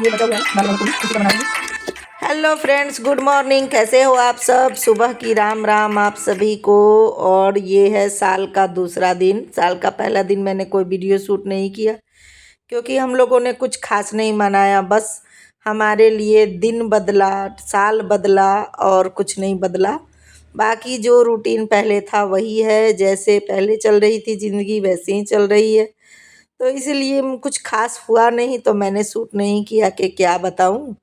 ये बचा हुआ है दाल वाला पूरी, इसी का बनाएंगे। Hello friends, good morning. कैसे हो आप सब? सुबह की राम राम आप सभी को। और ये है साल का दूसरा दिन। साल का पहला दिन मैंने कोई वीडियो शूट नहीं किया क्योंकि हम लोगों ने कुछ खास नहीं मनाया। बस हमारे लिए दिन बदला, साल बदला और कुछ नहीं बदला। बाकी जो रूटीन पहले था वही है, जैसे पहले चल रही थी ज़िंदगी वैसे ही चल रही है। तो इसीलिए कुछ खास हुआ नहीं, तो मैंने शूट नहीं किया कि क्या बताऊं।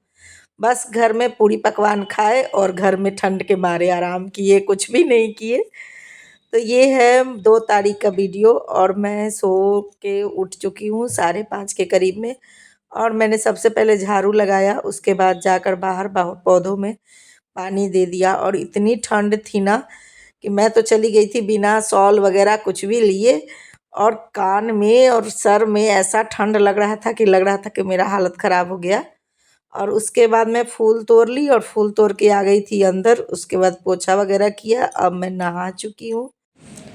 बस घर में पूड़ी पकवान खाए और घर में ठंड के मारे आराम किए, कुछ भी नहीं किए। तो ये है 2 तारीख का वीडियो और मैं सो के उठ चुकी हूँ 5:30 के करीब में। और मैंने सबसे पहले झाड़ू लगाया, उसके बाद जाकर बाहर पौधों में पानी दे दिया। और इतनी ठंड थी ना कि मैं तो चली गई थी बिना शॉल वगैरह कुछ भी लिए। और कान में और सर में ऐसा ठंड लग रहा था कि मेरा हालत ख़राब हो गया। और उसके बाद मैं फूल तोड़ ली और फूल तोड़ के आ गई थी अंदर। उसके बाद पोछा वगैरह किया। अब मैं नहा चुकी हूँ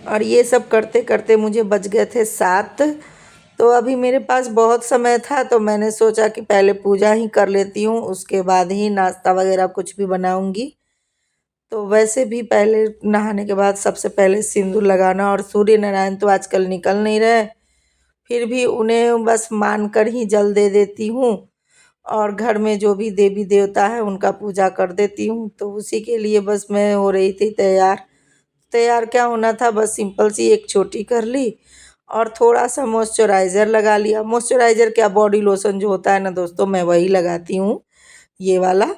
और ये सब करते करते मुझे बज गए थे 7। तो अभी मेरे पास बहुत समय था, तो मैंने सोचा कि पहले पूजा ही कर लेती हूँ, उसके बाद ही नाश्ता वगैरह कुछ भी बनाऊँगी। तो वैसे भी पहले नहाने के बाद सबसे पहले सिंदूर लगाना। और सूर्य नारायण तो आजकल निकल नहीं रहे, फिर भी उन्हें बस मानकर ही जल दे देती हूँ। और घर में जो भी देवी देवता है उनका पूजा कर देती हूँ। तो उसी के लिए बस मैं हो रही थी तैयार। तैयार क्या होना था, बस सिंपल सी एक चोटी कर ली और थोड़ा सा मॉइस्चराइज़र लगा लिया। मॉइस्चराइज़र क्या, बॉडी लोशन जो होता है ना दोस्तों, मैं वही लगाती हूँ, ये वाला।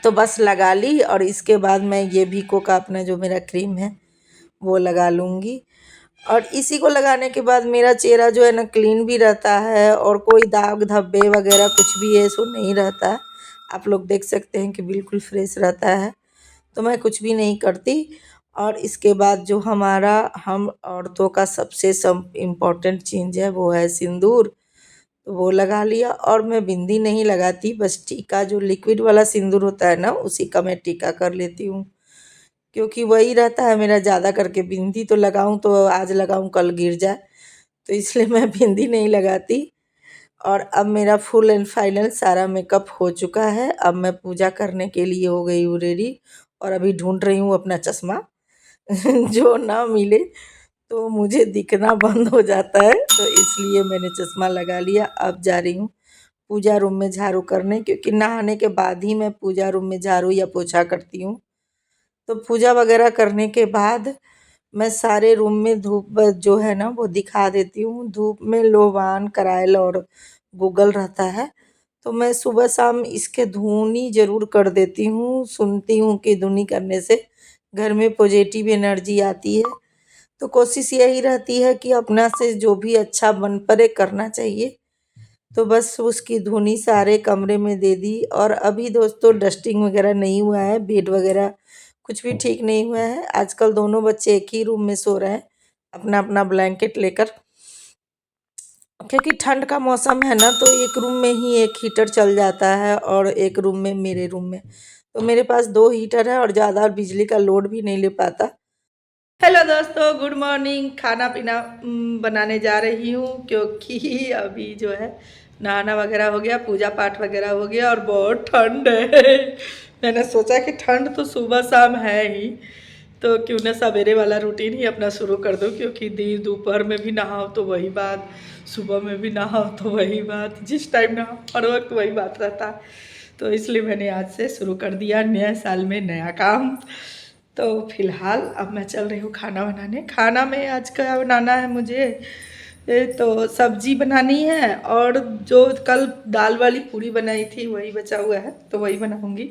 तो बस लगा ली और इसके बाद मैं ये वीको का अपना जो मेरा क्रीम है वो लगा लूँगी। और इसी को लगाने के बाद मेरा चेहरा जो है ना क्लीन भी रहता है और कोई दाग धब्बे वगैरह कुछ भी है सो नहीं रहता है। आप लोग देख सकते हैं कि बिल्कुल फ्रेश रहता है। तो मैं कुछ भी नहीं करती। और इसके बाद जो हमारा, हम औरतों का सबसे इम्पोर्टेंट चीज़ है वो है सिंदूर। तो वो लगा लिया। और मैं बिंदी नहीं लगाती, बस टीका जो लिक्विड वाला सिंदूर होता है ना उसी का मैं टीका कर लेती हूँ। क्योंकि वही रहता है मेरा ज़्यादा करके। बिंदी तो लगाऊं तो आज लगाऊं कल गिर जाए, तो इसलिए मैं बिंदी नहीं लगाती। और अब मेरा फुल एंड फाइनल सारा मेकअप हो चुका है। अब मैं पूजा करने के लिए हो गई हूँ रेडी। और अभी ढूंढ रही हूँ अपना चश्मा जो ना मिले तो मुझे दिखना बंद हो जाता है, तो इसलिए मैंने चश्मा लगा लिया। अब जा रही हूँ पूजा रूम में झाड़ू करने, क्योंकि नहाने के बाद ही मैं पूजा रूम में झाड़ू या पोछा करती हूँ। तो पूजा वगैरह करने के बाद मैं सारे रूम में धूप जो है ना वो दिखा देती हूँ। धूप में लोबान, कराइल और गूगल रहता है, तो मैं सुबह शाम इसके धुनी ज़रूर कर देती हूँ। सुनती हूँ कि धुनी करने से घर में पॉजिटिव एनर्जी आती है। तो कोशिश यही रहती है कि अपना से जो भी अच्छा बन पड़े करना चाहिए। तो बस उसकी धुनी सारे कमरे में दे दी। और अभी दोस्तों डस्टिंग वगैरह नहीं हुआ है, बेड वगैरह कुछ भी ठीक नहीं हुआ है। आजकल दोनों बच्चे एक ही रूम में सो रहे हैं अपना अपना ब्लैंकेट लेकर, क्योंकि ठंड का मौसम है ना, तो एक रूम में ही एक हीटर चल जाता है और एक रूम में मेरे रूम में। तो मेरे पास 2 हीटर है और ज़्यादा बिजली का लोड भी नहीं ले पाता। हेलो दोस्तों, गुड मॉर्निंग। खाना पीना बनाने जा रही हूँ, क्योंकि अभी जो है नहाना वगैरह हो गया, पूजा पाठ वगैरह हो गया और बहुत ठंड है। मैंने सोचा कि ठंड तो सुबह शाम है ही, तो क्यों ना सवेरे वाला रूटीन ही अपना शुरू कर दूँ। क्योंकि दिन दोपहर में भी नहाओ तो वही बात, सुबह में भी नहाओ तो वही बात, जिस टाइम नहाओ हर वक्त वही बात रहता है। तो इसलिए मैंने आज से शुरू कर दिया नए साल में नया काम। तो फिलहाल अब मैं चल रही हूँ खाना बनाने। खाना में आज क्या बनाना है मुझे, तो सब्जी बनानी है और जो कल दाल वाली पूड़ी बनाई थी वही बचा हुआ है, तो वही बनाऊंगी।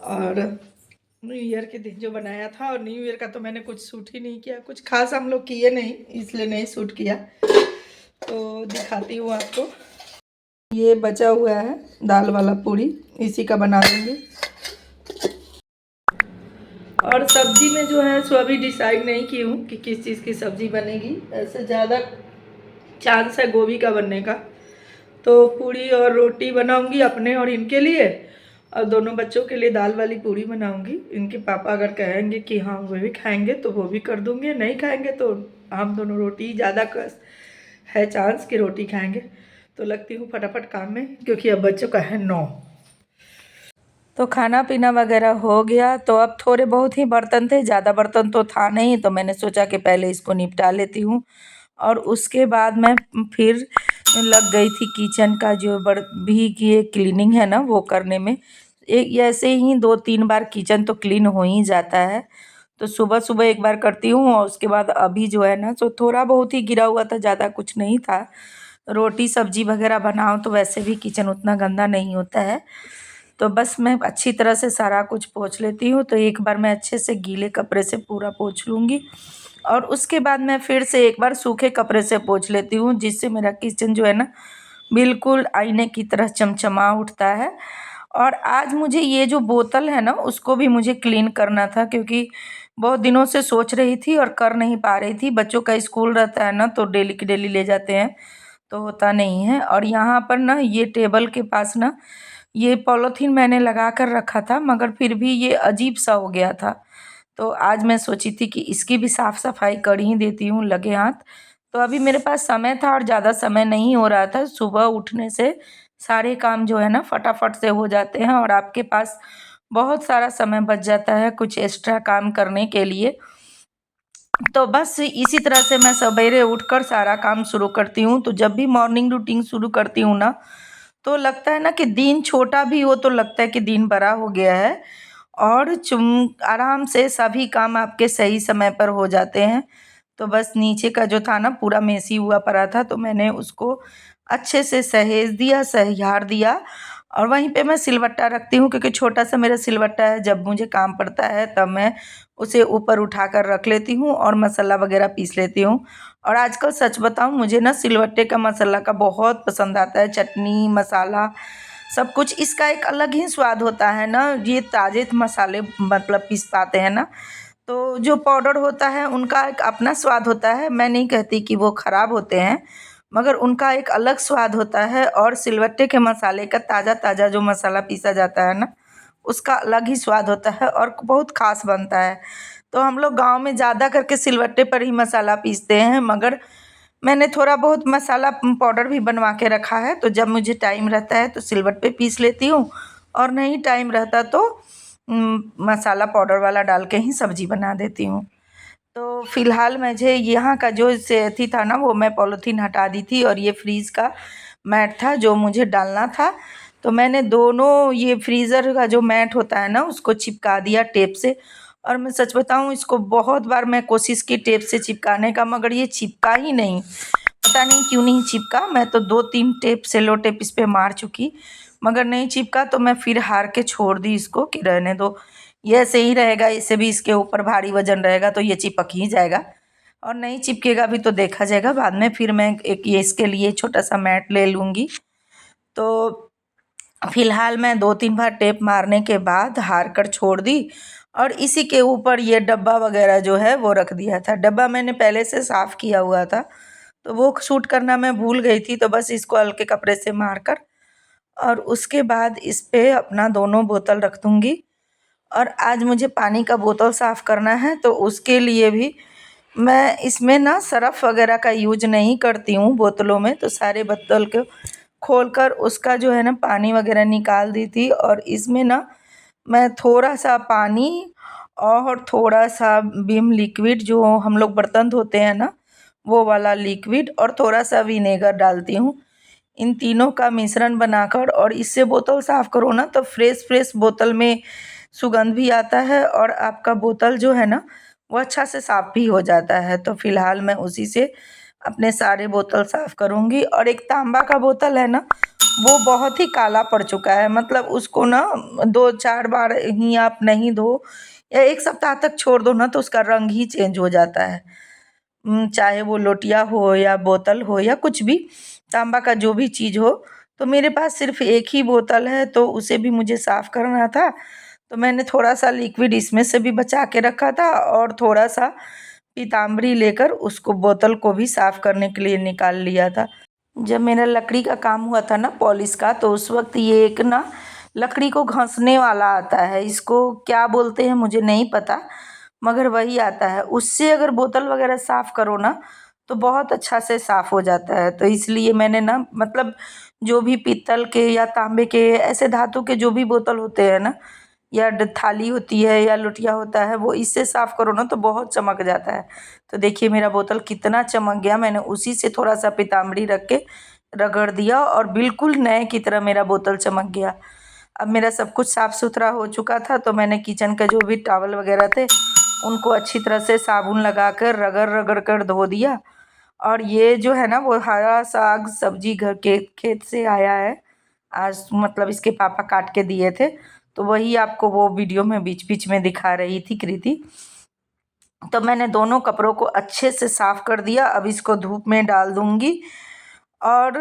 और न्यू ईयर के दिन जो बनाया था, और न्यू ईयर का तो मैंने कुछ शूट ही नहीं किया, कुछ खास हम लोग किए नहीं, इसलिए नहीं शूट किया। तो दिखाती हूँ आपको। ये बचा हुआ है दाल वाला पूड़ी, इसी का बना दूँगी। और सब्जी में जो है सो अभी डिसाइड नहीं की हूँ कि किस चीज़ की सब्ज़ी बनेगी। ऐसे ज़्यादा चांस है गोभी का बनने का। तो पूड़ी और रोटी बनाऊंगी अपने और इनके लिए, और दोनों बच्चों के लिए दाल वाली पूड़ी बनाऊंगी। इनके पापा अगर कहेंगे कि हाँ वो भी खाएंगे तो वो भी कर दूंगी, नहीं खाएंगे तो हम दोनों रोटी, ज़्यादा है चांस कि रोटी खाएंगे। तो लगती हूँ फटाफट काम में, क्योंकि अब बच्चों का है 9। तो खाना पीना वगैरह हो गया। तो अब थोड़े बहुत ही बर्तन थे, ज़्यादा बर्तन तो था नहीं, तो मैंने सोचा कि पहले इसको निपटा लेती हूँ और उसके बाद मैं फिर लग गई थी किचन का जो भी की क्लीनिंग है ना वो करने में। एक ऐसे ही 2-3 बार किचन तो क्लीन हो ही जाता है। तो सुबह सुबह एक बार करती हूँ और उसके बाद अभी जो है ना, तो थोड़ा बहुत ही गिरा हुआ था, ज़्यादा कुछ नहीं था। रोटी सब्जी वगैरह बनाओ तो वैसे भी किचन उतना गंदा नहीं होता है। तो बस मैं अच्छी तरह से सारा कुछ पोंछ लेती हूँ। तो एक बार मैं अच्छे से गीले कपड़े से पूरा पोंछ लूँगी और उसके बाद मैं फिर से एक बार सूखे कपड़े से पोंछ लेती हूँ, जिससे मेरा किचन जो है ना बिल्कुल आईने की तरह चमचमा उठता है। और आज मुझे ये जो बोतल है ना उसको भी मुझे क्लीन करना था, क्योंकि बहुत दिनों से सोच रही थी और कर नहीं पा रही थी। बच्चों का स्कूल रहता है ना, तो डेली की डेली ले जाते हैं तो होता नहीं है। और यहाँ पर ना ये टेबल के पास ना ये पॉलीथीन मैंने लगा कर रखा था, मगर फिर भी ये अजीब सा हो गया था। तो आज मैं सोची थी कि इसकी भी साफ़ सफाई कर ही देती हूँ लगे हाथ। तो अभी मेरे पास समय था और ज़्यादा समय नहीं हो रहा था। सुबह उठने से सारे काम जो है ना फटाफट से हो जाते हैं और आपके पास बहुत सारा समय बच जाता है कुछ एक्स्ट्रा काम करने के लिए। तो बस इसी तरह से मैं सवेरे उठकर सारा काम शुरू करती हूँ। तो जब भी मॉर्निंग रूटीन शुरू करती हूँ ना, तो लगता है ना कि दिन छोटा भी हो तो लगता है कि दिन बड़ा हो गया है और आराम से सभी काम आपके सही समय पर हो जाते हैं। तो बस नीचे का जो था ना पूरा मेसी हुआ पड़ा था, तो मैंने उसको अच्छे से सहेज दिया, सहियार दिया। और वहीं पे मैं सिलवट्टा रखती हूँ, क्योंकि छोटा सा मेरा सिलवट्टा है। जब मुझे काम पड़ता है तब मैं उसे ऊपर उठा कर रख लेती हूँ और मसाला वगैरह पीस लेती हूँ। और आजकल सच बताऊँ, मुझे ना सिलवट्टे का मसाला का बहुत पसंद आता है। चटनी मसाला सब कुछ, इसका एक अलग ही स्वाद होता है ना। ये ताज़े मसाले मतलब पीस पाते हैं ना, तो जो पाउडर होता है उनका एक अपना स्वाद होता है। मैं नहीं कहती कि वो ख़राब होते हैं, मगर उनका एक अलग स्वाद होता है। और सिलवट्टे के मसाले का ताज़ा ताज़ा जो मसाला पीसा जाता है ना, उसका अलग ही स्वाद होता है और बहुत ख़ास बनता है। तो हम लोग गांव में ज़्यादा करके सिलवट्टे पर ही मसाला पीसते हैं, मगर मैंने थोड़ा बहुत मसाला पाउडर भी बनवा के रखा है। तो जब मुझे टाइम रहता है तो सिलवट पे पीस लेती हूँ, और नहीं टाइम रहता तो मसाला पाउडर वाला डाल के ही सब्ज़ी बना देती हूँ। तो फ़िलहाल मुझे यहाँ का जो से अथी था ना, वो मैं पॉलीथीन हटा दी थी और ये फ्रीज़ का मैट था जो मुझे डालना था। तो मैंने दोनों ये फ्रीज़र का जो मैट होता है ना उसको चिपका दिया टेप से। और मैं सच बताऊँ, इसको बहुत बार मैं कोशिश की टेप से चिपकाने का, मगर ये चिपका ही नहीं। पता नहीं क्यों नहीं चिपका। मैं तो 2-3 टेप सेलो टेप इस पे मार चुकी, मगर नहीं चिपका। तो मैं फिर हार के छोड़ दी इसको कि रहने दो, ये ऐसे ही रहेगा। इससे भी इसके ऊपर भारी वजन रहेगा तो ये चिपक ही जाएगा, और नहीं चिपकेगा भी तो देखा जाएगा बाद में। फिर मैं एक ये इसके लिए छोटा सा मैट ले लूँगी। तो फ़िलहाल मैं 2-3 बार टेप मारने के बाद हार कर छोड़ दी, और इसी के ऊपर ये डब्बा वगैरह जो है वो रख दिया था। डब्बा मैंने पहले से साफ़ किया हुआ था, तो वो शूट करना मैं भूल गई थी। तो बस इसको हल्के कपड़े से मार कर और उसके बाद इस पे अपना दोनों बोतल रख दूँगी। और आज मुझे पानी का बोतल साफ़ करना है, तो उसके लिए भी मैं इसमें ना सरफ़ वगैरह का यूज नहीं करती हूँ बोतलों में। तो सारे बोतल को खोलकर उसका जो है ना पानी वगैरह निकाल दी थी, और इसमें ना मैं थोड़ा सा पानी और थोड़ा सा विम लिक्विड जो हम लोग बर्तन धोते हैं ना वो वाला लिक्विड, और थोड़ा सा विनेगर डालती हूँ। इन तीनों का मिश्रण बनाकर और इससे बोतल साफ़ करो ना, तो फ्रेश बोतल में सुगंध भी आता है और आपका बोतल जो है ना वो अच्छा से साफ़ भी हो जाता है। तो फ़िलहाल मैं उसी से अपने सारे बोतल साफ़ करूँगी। और एक तांबा का बोतल है ना, वो बहुत ही काला पड़ चुका है। मतलब उसको ना 2-4 बार ही आप नहीं धो या 1 सप्ताह तक छोड़ दो ना, तो उसका रंग ही चेंज हो जाता है। चाहे वो लोटिया हो या बोतल हो या कुछ भी तांबा का जो भी चीज़ हो। तो मेरे पास सिर्फ़ एक ही बोतल है, तो उसे भी मुझे साफ़ करना था। तो मैंने थोड़ा सा लिक्विड इसमें से भी बचा के रखा था, और थोड़ा सा पीताम्बरी लेकर उसको बोतल को भी साफ़ करने के लिए निकाल लिया था। जब मेरा लकड़ी का काम हुआ था ना पॉलिश का, तो उस वक्त ये एक ना लकड़ी को घसने वाला आता है, इसको क्या बोलते हैं मुझे नहीं पता, मगर वही आता है। उससे अगर बोतल वगैरह साफ़ करो ना, तो बहुत अच्छा से साफ़ हो जाता है। तो इसलिए मैंने ना मतलब जो भी पीतल के या तांबे के ऐसे धातु के जो भी बोतल होते हैं ना, या थाली होती है या लोटिया होता है, वो इससे साफ़ करो ना तो बहुत चमक जाता है। तो देखिए मेरा बोतल कितना चमक गया, मैंने उसी से थोड़ा सा पीताम्बरी रख के रगड़ दिया और बिल्कुल नए की तरह मेरा बोतल चमक गया। अब मेरा सब कुछ साफ़ सुथरा हो चुका था, तो मैंने किचन के जो भी टॉवल वगैरह थे उनको अच्छी तरह से साबुन लगा कर रगड़ रगड़ कर धो दिया। और ये जो है ना वो हरा साग सब्जी घर के खेत से आया है, आज मतलब इसके पापा काट के दिए थे, तो वही आपको वो वीडियो में बीच बीच में दिखा रही थी कृति। तो मैंने दोनों कपड़ों को अच्छे से साफ़ कर दिया। अब इसको धूप में डाल दूँगी और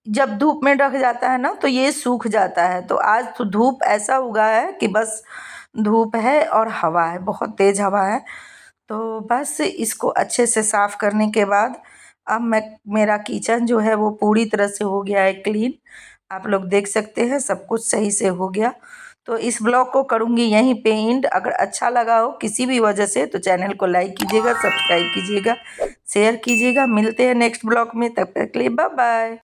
जब धूप में रख जाता है ना तो ये सूख जाता है। तो आज तो धूप ऐसा उगा है कि बस धूप है और हवा है, बहुत तेज़ हवा है। तो बस इसको अच्छे से साफ़ करने के बाद अब मेरा किचन जो है वो पूरी तरह से हो गया है क्लीन। आप लोग देख सकते हैं सब कुछ सही से हो गया। तो इस ब्लॉग को करूँगी यहीं पे एंड। अगर अच्छा लगा हो किसी भी वजह से तो चैनल को लाइक कीजिएगा, सब्सक्राइब कीजिएगा, शेयर कीजिएगा। मिलते हैं नेक्स्ट ब्लॉग में, तब तक के लिए बाय बाय।